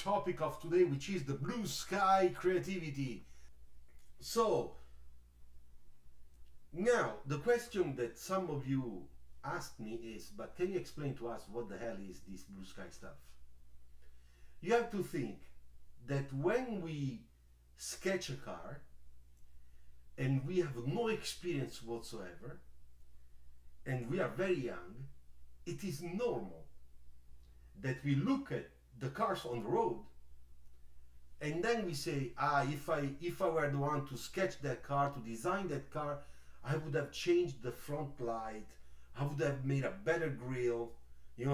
topic of today, which is the blue sky creativity. So, now the question that some of you asked me is, but can you explain to us what the hell is this blue sky stuff? You have to think that when we sketch a car and we have no experience whatsoever and we are very young, it is normal that we look at the cars on the road and then we say, if I were the one to sketch that car, to design that car, I would have changed the front light, I would have made a better grille, I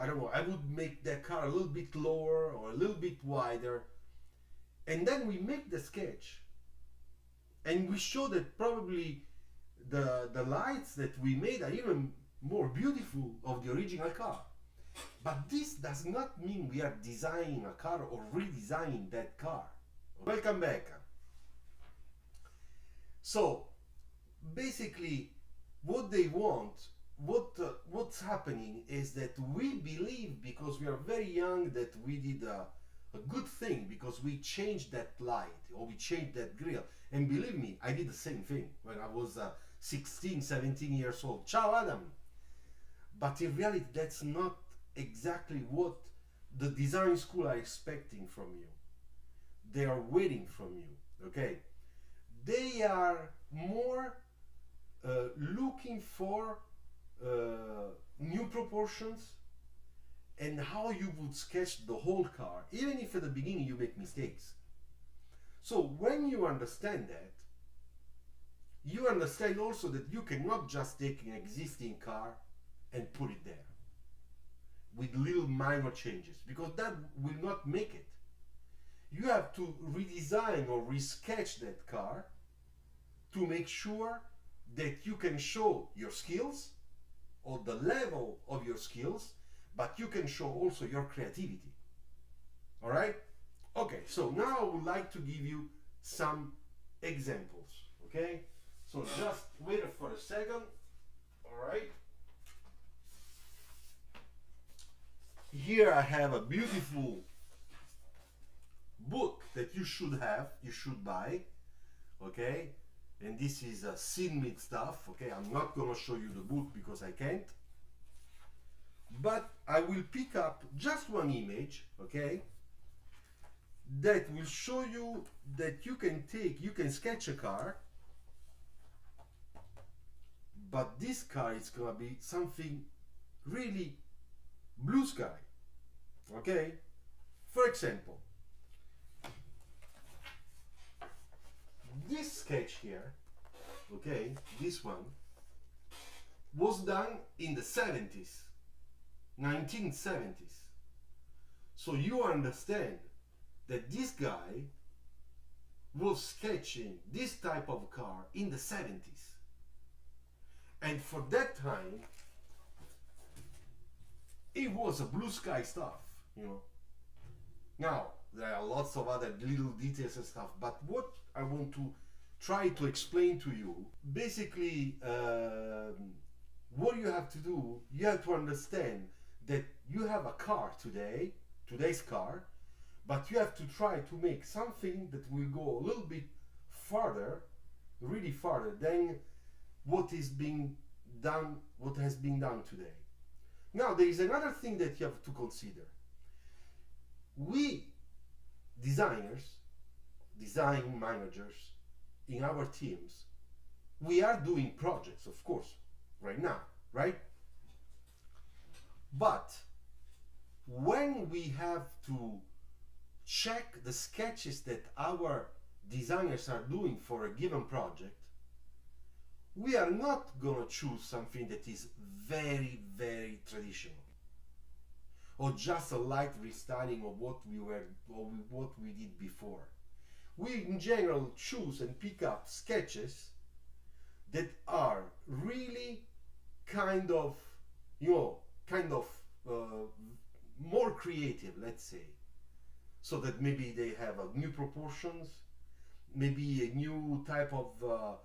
don't know, I would make that car a little bit lower or a little bit wider. And then we make the sketch and we show that probably the lights that we made are even more beautiful of the original car. But this does not mean we are designing a car or redesigning that car. Welcome back. So basically what they want, what's happening is that we believe, because we are very young, that we did a good thing because we changed that light or we changed that grille. And believe me, I did the same thing when I was 16, 17 years old. Ciao Adam! But in reality, that's not exactly what the design school are expecting from you. They are waiting from you, okay? They are more looking for new proportions and how you would sketch the whole car, even if at the beginning you make mistakes. So when you understand that, you understand also that you cannot just take an existing car and put it there with little minor changes, because that will not make it. You have to redesign or resketch that car to make sure that you can show your skills or the level of your skills, but you can show also your creativity. All right? Okay, so now I would like to give you some examples. Okay? So just wait for a second. All right? Here I have a beautiful book that you should buy. Okay? And this is a scene-made stuff. Okay? I'm not gonna show you the book because I can't. But I will pick up just one image, okay, that will show you that you can sketch a car, but this car is gonna be something really blue sky, okay? For example, this sketch here, okay, this one, was done in the 70s. 1970s. So you understand that this guy was sketching this type of car in the 70s. And for that time, it was a blue sky stuff, Now, there are lots of other little details and stuff, but what I want to try to explain to you, basically, what you have to do, you have to understand that you have a car today's car, but you have to try to make something that will go a little bit farther, really farther than what has been done today. Now there is another thing that you have to consider. We designers, design managers in our teams, we are doing projects, of course, right now, right? But when we have to check the sketches that our designers are doing for a given project, we are not gonna choose something that is very, very traditional or just a light restyling of what we did before. We in general choose and pick up sketches that are really kind of more creative, let's say, so that maybe they have new proportions, maybe a new type of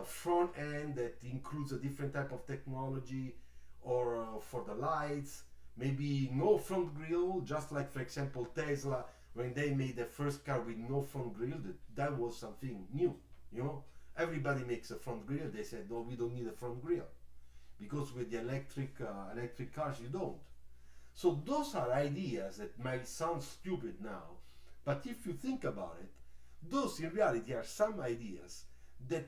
front end that includes a different type of technology, or for the lights, maybe no front grille, just like, for example, Tesla, when they made the first car with no front grille, that was something new, you know. Everybody makes a front grille. They said, no, we don't need a front grille, because with the electric cars you don't. So those are ideas that might sound stupid now, but if you think about it, those in reality are some ideas that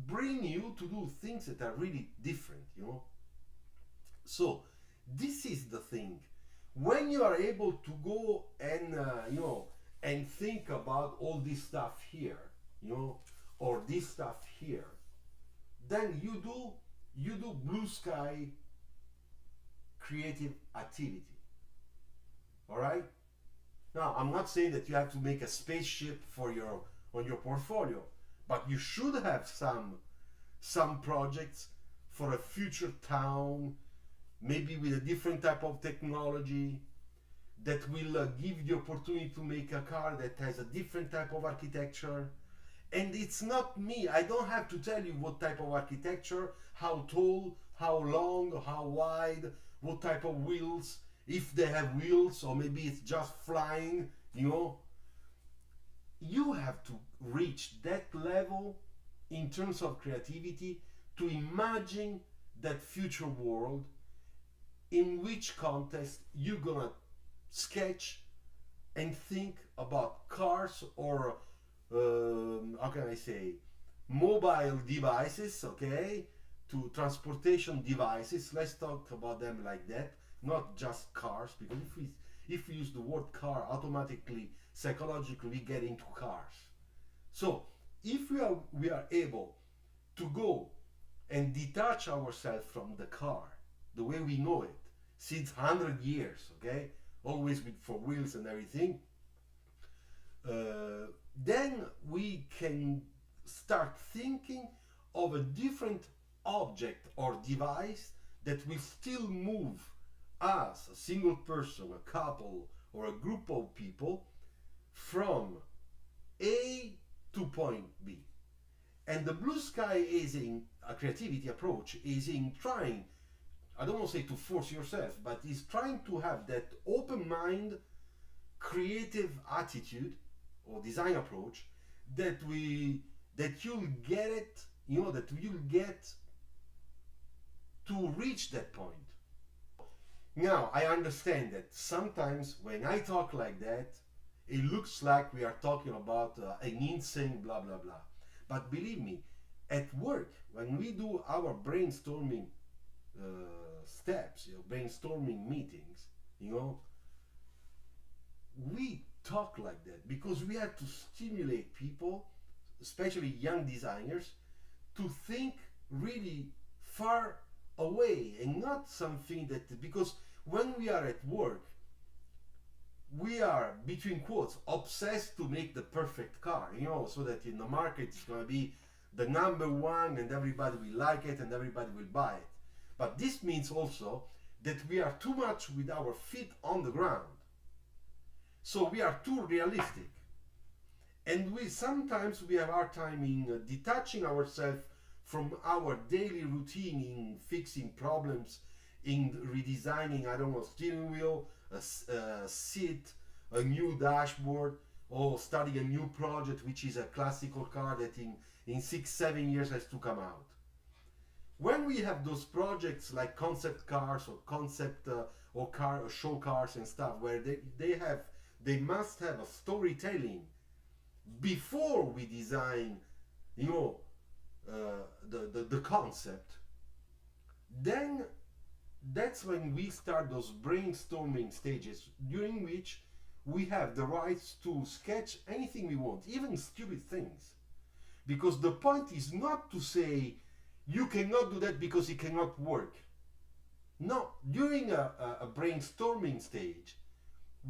bring you to do things that are really different, you know. So this is the thing. When you are able to go and and think about all this stuff here, you know, or this stuff here, then you do blue sky creative activity. All right. Now, I'm not saying that you have to make a spaceship for your on your portfolio, but you should have some projects for a future town, maybe with a different type of technology that will give you the opportunity to make a car that has a different type of architecture. And it's not me, I don't have to tell you what type of architecture, how tall, how long, how wide, what type of wheels, if they have wheels, or maybe it's just flying, you know. You have to reach that level in terms of creativity to imagine that future world in which context you're gonna sketch and think about cars or how can I say, mobile devices, okay, to transportation devices. Let's talk about them like that, not just cars, because if we use the word car, automatically psychologically we get into cars. So if we are able to go and detach ourselves from the car the way we know it since 100 years, okay, always with four wheels and everything, then we can start thinking of a different object or device that will still move us, a single person, a couple, or a group of people, from A to point B. And the blue sky is in a creativity approach, is in trying, I don't want to say to force yourself, but is trying to have that open mind, creative attitude or design approach that you'll get it, you know, that you'll get to reach that point. Now, I understand that sometimes when I talk like that, it looks like we are talking about an insane blah blah blah. But believe me, at work, when we do our brainstorming steps, you know, brainstorming meetings, you know, we talk like that because we have to stimulate people, especially young designers, to think really far away and not something that, because when we are at work, we are, between quotes, obsessed to make the perfect car, you know, so that in the market it's going to be the number one and everybody will like it and everybody will buy it. But this means also that we are too much with our feet on the ground. So we are too realistic. And we sometimes we have our time in detaching ourselves from our daily routine in fixing problems, in redesigning, I don't know, steering wheel, a seat, a new dashboard, or studying a new project, which is a classical car that in 6-7 years has to come out. When we have those projects like concept cars or concept or car or show cars and stuff, where they must have a storytelling before we design, you know, the concept, then that's when we start those brainstorming stages, during which we have the rights to sketch anything we want, even stupid things. Because the point is not to say you cannot do that because it cannot work. No, during a brainstorming stage,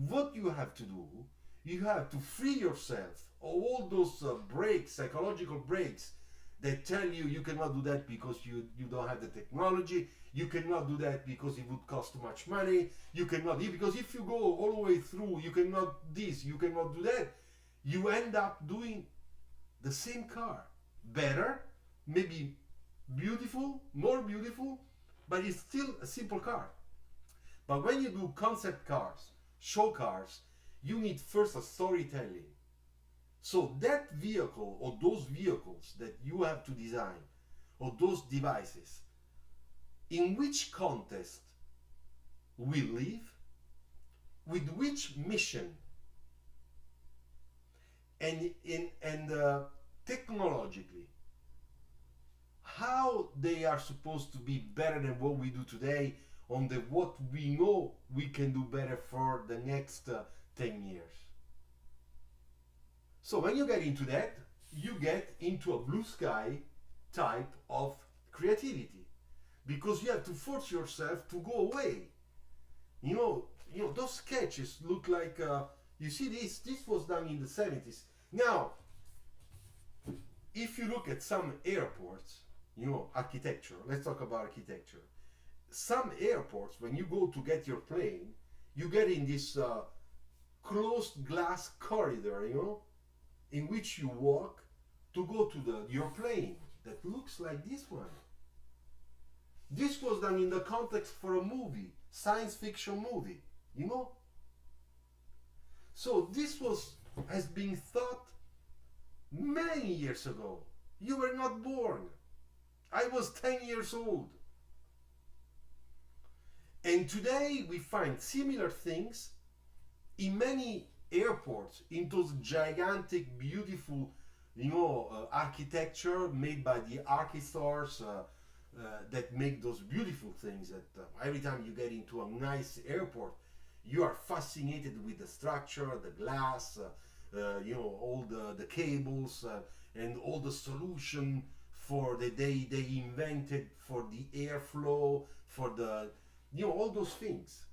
what you have to do, you have to free yourself of all those breaks, psychological breaks, that tell you you cannot do that because you don't have the technology, you cannot do that because it would cost too much money, you cannot, because if you go all the way through, you cannot this, you cannot do that, you end up doing the same car, better, maybe beautiful, more beautiful, but it's still a simple car. But when you do concept cars, show cars, you need first a storytelling. So that vehicle or those vehicles that you have to design or those devices, in which context we live, with which mission, and technologically, how they are supposed to be better than what we do today on the what we know we can do better for the next 10 years. So when you get into that, you get into a blue sky type of creativity, because you have to force yourself to go away. Those sketches look like you see this was done in the 70s. Now, if you look at some airports, architecture, let's talk about architecture. Some airports, when you go to get your plane, you get in this closed glass corridor, in which you walk to go to your plane that looks like this one. This was done in the context for a movie, science fiction movie, So this has been thought many years ago. You were not born. I was 10 years old. And today we find similar things in many airports, in those gigantic, beautiful, architecture made by the architects that make those beautiful things. That every time you get into a nice airport, you are fascinated with the structure, the glass, all the cables, and all the solution for they invented for the airflow, for the all those things.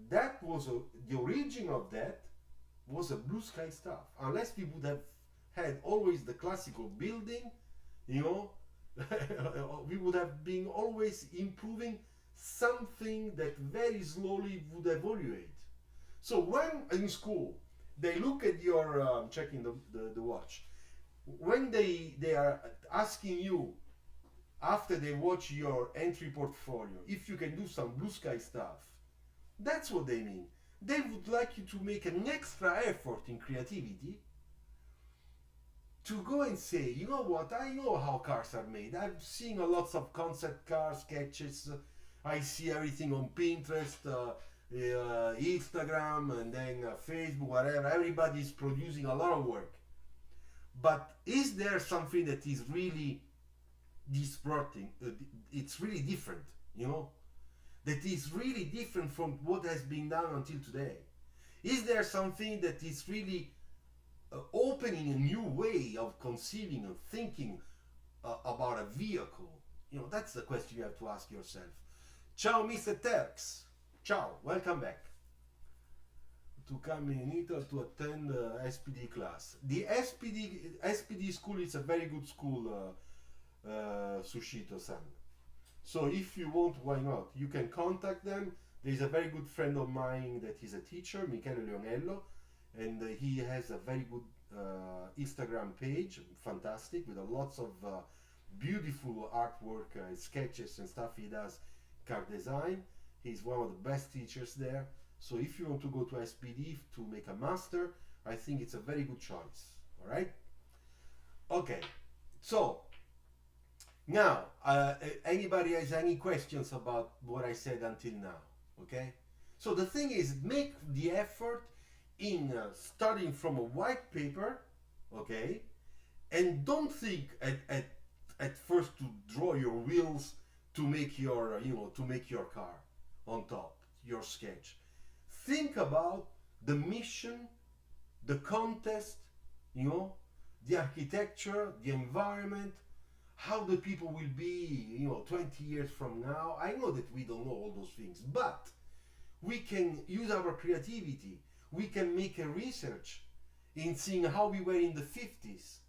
That was the origin of that was a blue sky stuff. Unless we would have had always the classical building, we would have been always improving something that very slowly would evaluate. So when in school they look at your checking the watch, when they are asking you after they watch your entry portfolio if you can do some blue sky stuff, that's what they mean. They would like you to make an extra effort in creativity to go and say, you know what, I know how cars are made. I've seen a lots of concept car sketches. I see everything on Pinterest, Instagram, and then Facebook, whatever. Everybody's producing a lot of work. But is there something that is really disrupting? It's really different, that is really different from what has been done until today? Is there something that is really opening a new way of conceiving and thinking about a vehicle? That's the question you have to ask yourself. Ciao, Mr. Terks. Ciao, welcome back. To come in Italy to attend SPD class. The SPD school is a very good school, Sushito-san. So if you want, why not? You can contact them. There is a very good friend of mine that is a teacher, Michele Leonello, and he has a very good Instagram page, fantastic, with lots of beautiful artwork, sketches and stuff. He does Cardesign. He's one of the best teachers there. So if you want to go to SPD to make a master, I think it's a very good choice. All right? Okay. So now, anybody has any questions about what I said until now? Okay? So the thing is, make the effort in starting from a white paper, okay? And don't think at first to draw your wheels to make your, to make your car on top, your sketch. Think about the mission, the contest, the architecture, the environment, how the people will be, 20 years from now. I know that we don't know all those things, but we can use our creativity. We can make a research in seeing how we were in the 50s,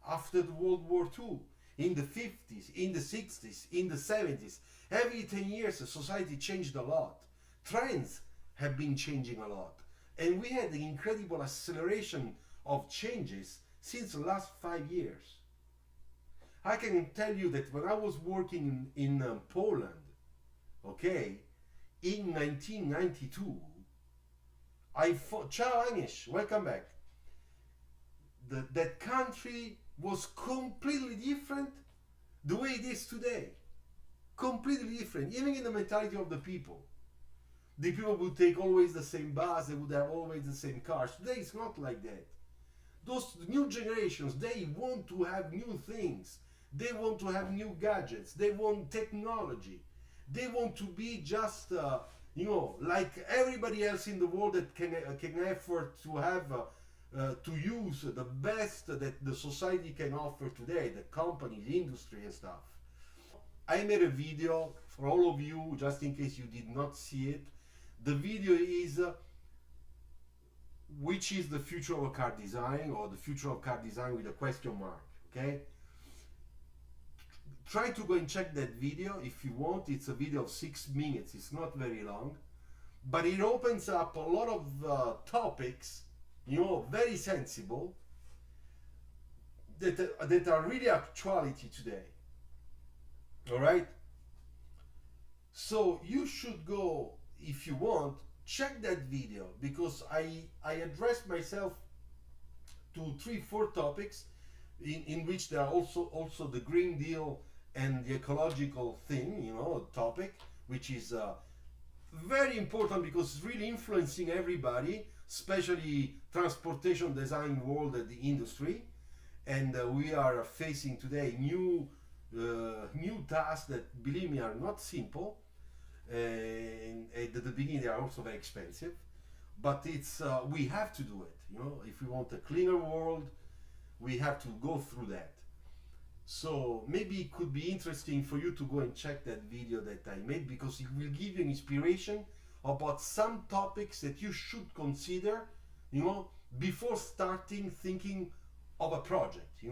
after the World War II, in the 50s, in the 60s, in the 70s. Every 10 years, the society changed a lot. Trends have been changing a lot. And we had an incredible acceleration of changes since the last 5 years. I can tell you that when I was working in Poland, okay, in 1992, ciao Anish, welcome back. That country was completely different the way it is today. Completely different, even in the mentality of the people. The people would take always the same bus, they would have always the same cars. Today it's not like that. Those new generations, they want to have new things. They want to have new gadgets. They want technology. They want to be just, like everybody else in the world that can afford to have, to use the best that the society can offer today, the company, the industry and stuff. I made a video for all of you, just in case you did not see it. The video is which is the future of car design, or the future of car design with a question mark, okay? Try to go and check that video if you want. It's a video of 6 minutes, it's not very long, but it opens up a lot of topics, very sensible, that are really actuality today. All right? So you should go, if you want, check that video, because I addressed myself to 3-4 topics in which there are also the Green Deal and the ecological thing, topic, which is very important because it's really influencing everybody, especially transportation design world and the industry. And we are facing today new tasks that, believe me, are not simple. And at the beginning they are also very expensive, but it's we have to do it. If we want a cleaner world, we have to go through that. So maybe it could be interesting for you to go and check that video that I made, because it will give you an inspiration about some topics that you should consider, before starting thinking of a project.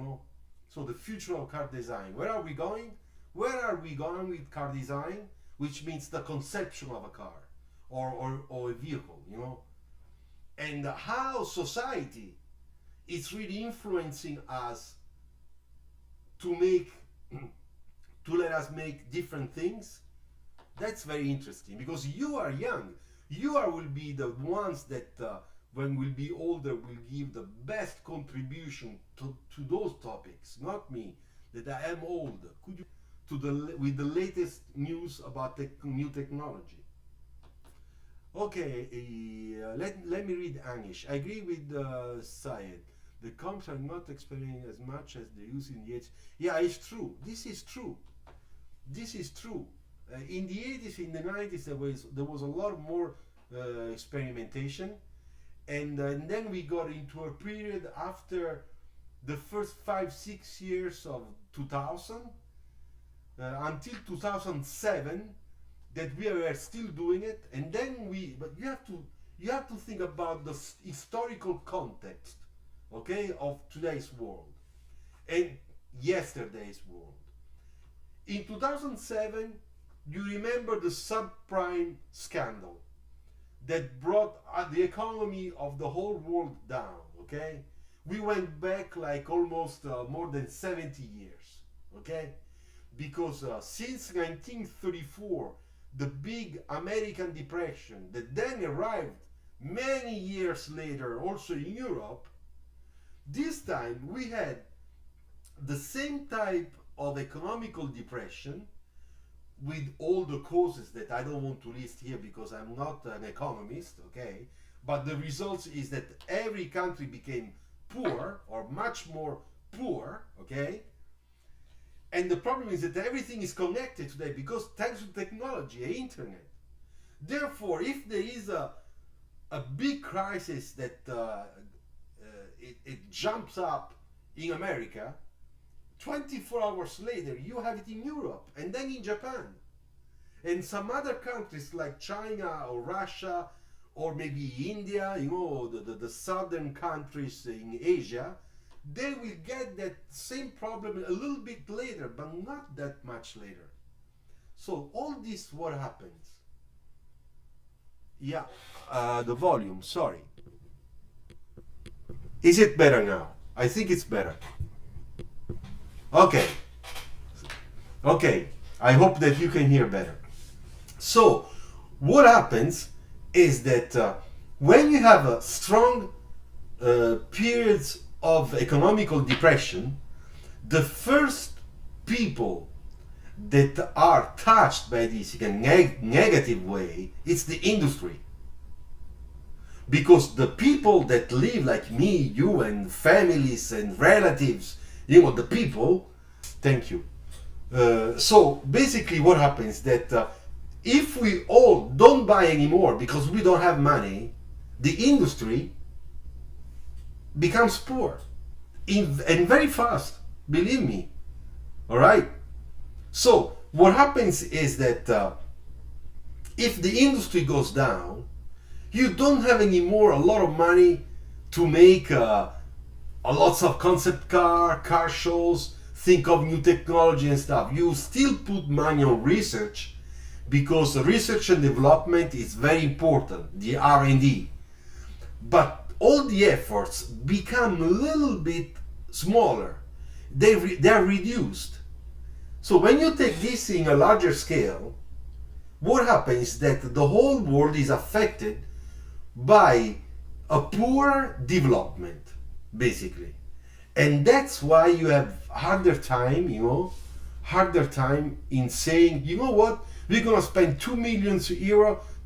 So the future of car design, where are we going with car design, which means the conception of a car or a vehicle, and how society is really influencing us to let us make different things. That's very interesting, because you are young. Will be the ones that when we'll be older will give the best contribution to those topics, not me, that I am old. Could you with the latest news about new technology? Okay, let me read Anish. I agree with Syed. The comps are not expanding as much as they used in the 80s. Yeah, it's true. This is true. In the 80s, in the 90s, there was a lot more experimentation, and then we got into a period after the first 5-6 years of 2000 until 2007 that we were still doing it. And then but you have to think about the historical context, okay, of today's world and yesterday's world. In 2007, you remember the subprime scandal that brought the economy of the whole world down, okay? We went back like almost more than 70 years, okay? Because since 1934, the big American Depression that then arrived many years later also in Europe, this time we had the same type of economical depression with all the causes that I don't want to list here because I'm not an economist, okay? But the result is that every country became poor, or much more poor, okay? And the problem is that everything is connected today because thanks to technology and internet. Therefore, if there is a big crisis that it jumps up in America, 24 hours later you have it in Europe, and then in Japan, and some other countries like China or Russia or maybe India, the southern countries in Asia. They will get that same problem a little bit later, but not that much later. So all this, what happens? Yeah, the volume, sorry. Is it better now? I think it's better. Okay, I hope that you can hear better. So what happens is that when you have a strong periods of economical depression, the first people that are touched by this in a negative way, it's the industry. Because the people that live like me, you, and families and relatives, you know, the people, thank you. So basically what happens that if we all don't buy anymore because we don't have money, the industry becomes poor and very fast, believe me. All right. So what happens is that if the industry goes down, you don't have anymore a lot of money to make a lots of concept car shows, think of new technology and stuff. You still put money on research because research and development is very important, the R&D. But all the efforts become a little bit smaller. They're reduced. So when you take this in a larger scale, what happens is that the whole world is affected by a poor development, basically. And that's why you have harder time in saying, you know what, we're gonna spend €2 million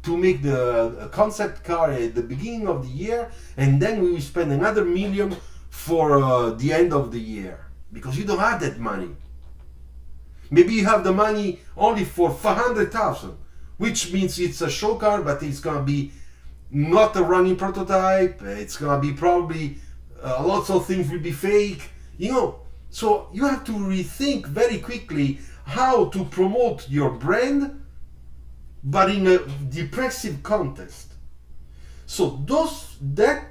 to make the concept car at the beginning of the year, and then we will spend another million for the end of the year, because you don't have that money. Maybe you have the money only for 500,000, which means it's a show car, but it's gonna be not a running prototype. It's gonna be probably lots of things will be fake, you know. So you have to rethink very quickly how to promote your brand, but in a depressive context. So that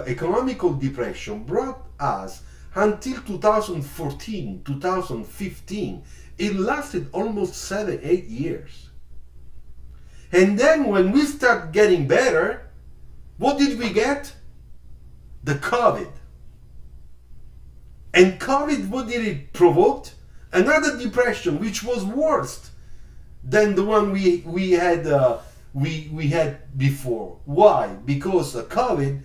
economical depression brought us until 2014, 2015. It lasted almost 7-8 years. And then when we start getting better, what did we get? The COVID. And COVID, what did it provoke? Another depression, which was worse than the one we had before. Why? Because COVID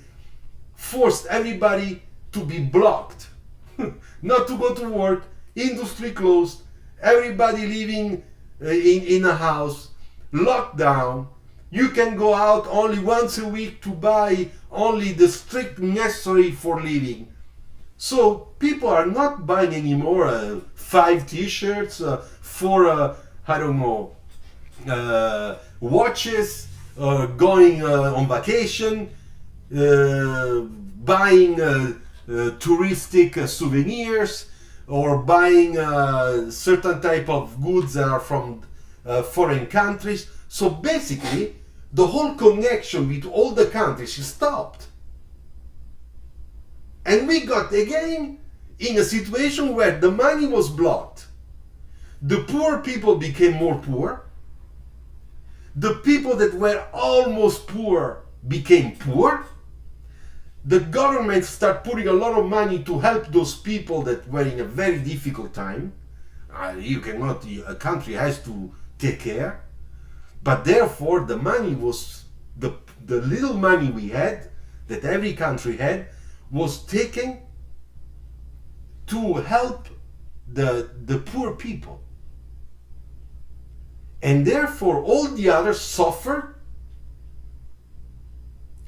forced everybody to be blocked, not to go to work, industry closed, everybody living in a house, lockdown. You can go out only once a week to buy only the strict necessary for living. So people are not buying anymore 5 t-shirts, 4 I don't know, watches, going on vacation, buying touristic souvenirs, or buying certain type of goods that are from foreign countries. So basically, the whole connection with all the countries stopped. And we got again in a situation where the money was blocked. The poor people became more poor. The people that were almost poor became poor. The government started putting a lot of money to help those people that were in a very difficult time. A country has to take care. But therefore, the money was, the little money we had, that every country had, was taken to help the poor people. And therefore, all the others suffered.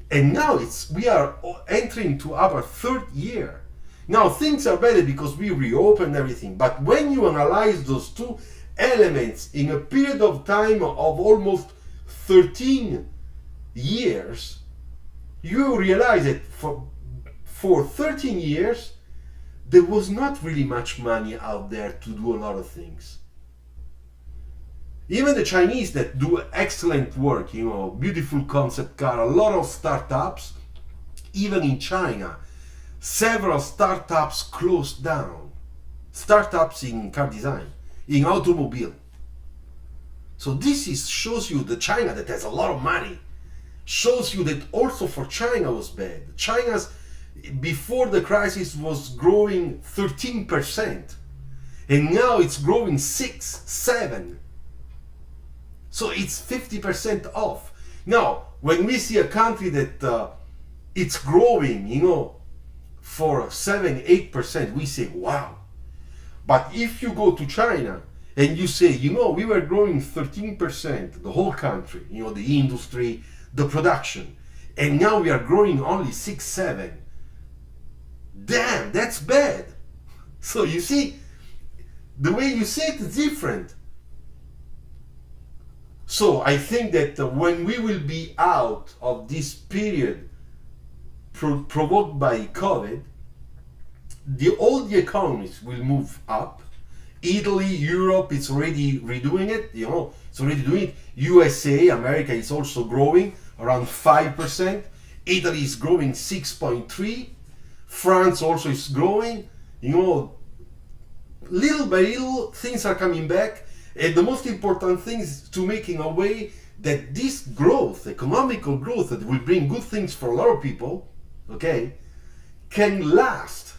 And now we are entering to our 3rd year. Now things are better because we reopened everything. But when you analyze those two elements in a period of time of almost 13 years, you realize that for 13 years, there was not really much money out there to do a lot of things. Even the Chinese that do excellent work, you know, beautiful concept car, a lot of startups, even in China, several startups closed down. Startups in Cardesign, in automobile. So this shows you the China that has a lot of money. Shows you that also for China was bad. China's, before the crisis, was growing 13%. And now it's growing 6-7%. So it's 50% off. Now, when we see a country that it's growing, for 7-8%, we say, wow. But if you go to China and you say, we were growing 13%, the whole country, the industry, the production, and now we are growing only 6-7. Damn, that's bad. So you see, the way you say it is different. So I think that when we will be out of this period provoked by COVID, all the economies will move up. Italy, Europe is already redoing it, it's already doing it. USA, America is also growing around 5%. Italy is growing 6.3%. France also is growing. Little by little, things are coming back. And the most important thing is to making a way that this growth, economical growth that will bring good things for a lot of people, okay, can last.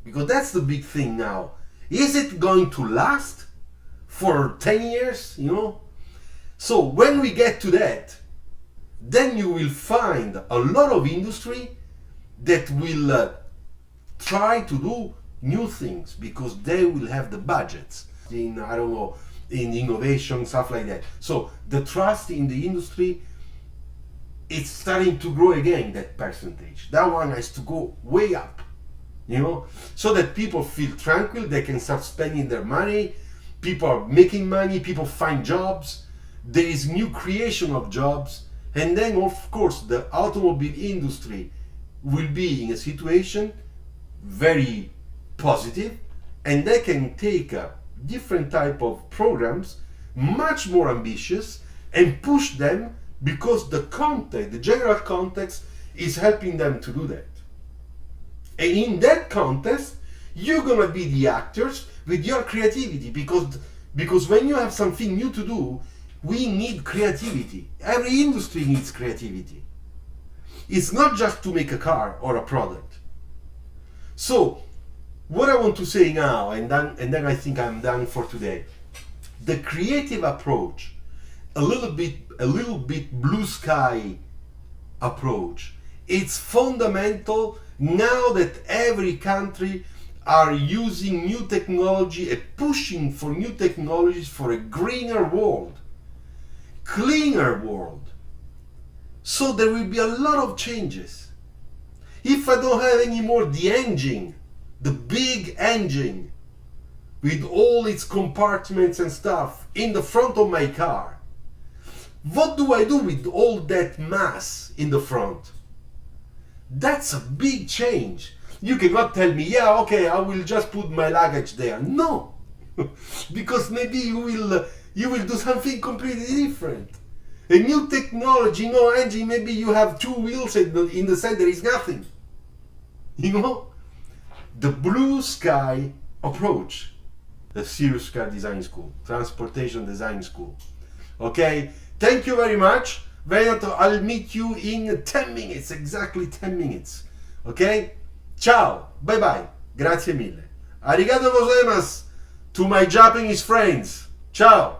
Because that's the big thing now. Is it going to last for 10 years, So when we get to that, then you will find a lot of industry that will try to do new things because they will have the budgets in innovation, stuff like that. So the trust in the industry, it's starting to grow again, that percentage. That one has to go way up, so that people feel tranquil, they can start spending their money, people are making money, people find jobs, there is new creation of jobs, and then of course the automobile industry will be in a situation very positive, and they can take a different type of programs, much more ambitious, and push them because the context, the general context, is helping them to do that. And in that context, you're gonna be the actors with your creativity, because when you have something new to do, we need creativity. Every industry needs creativity. It's not just to make a car or a product. So, what I want to say now, and then I think I'm done for today. The creative approach, a little bit blue sky approach. It's fundamental now that every country are using new technology and pushing for new technologies for a greener world, cleaner world. So there will be a lot of changes. If I don't have any more the engine, the big engine with all its compartments and stuff in the front of my car, what do I do with all that mass in the front? That's a big change. You cannot tell me, yeah, okay, I will just put my luggage there. No, because maybe you will do something completely different. A new technology, no engine, maybe you have 2 wheels and in the center is nothing. The blue sky approach, the serious car design school, transportation design school. Okay, thank you very much. Veneto, I'll meet you in 10 minutes, exactly 10 minutes. Okay? Ciao, bye bye, grazie mille. Arigato gozaimasu to my Japanese friends. Ciao.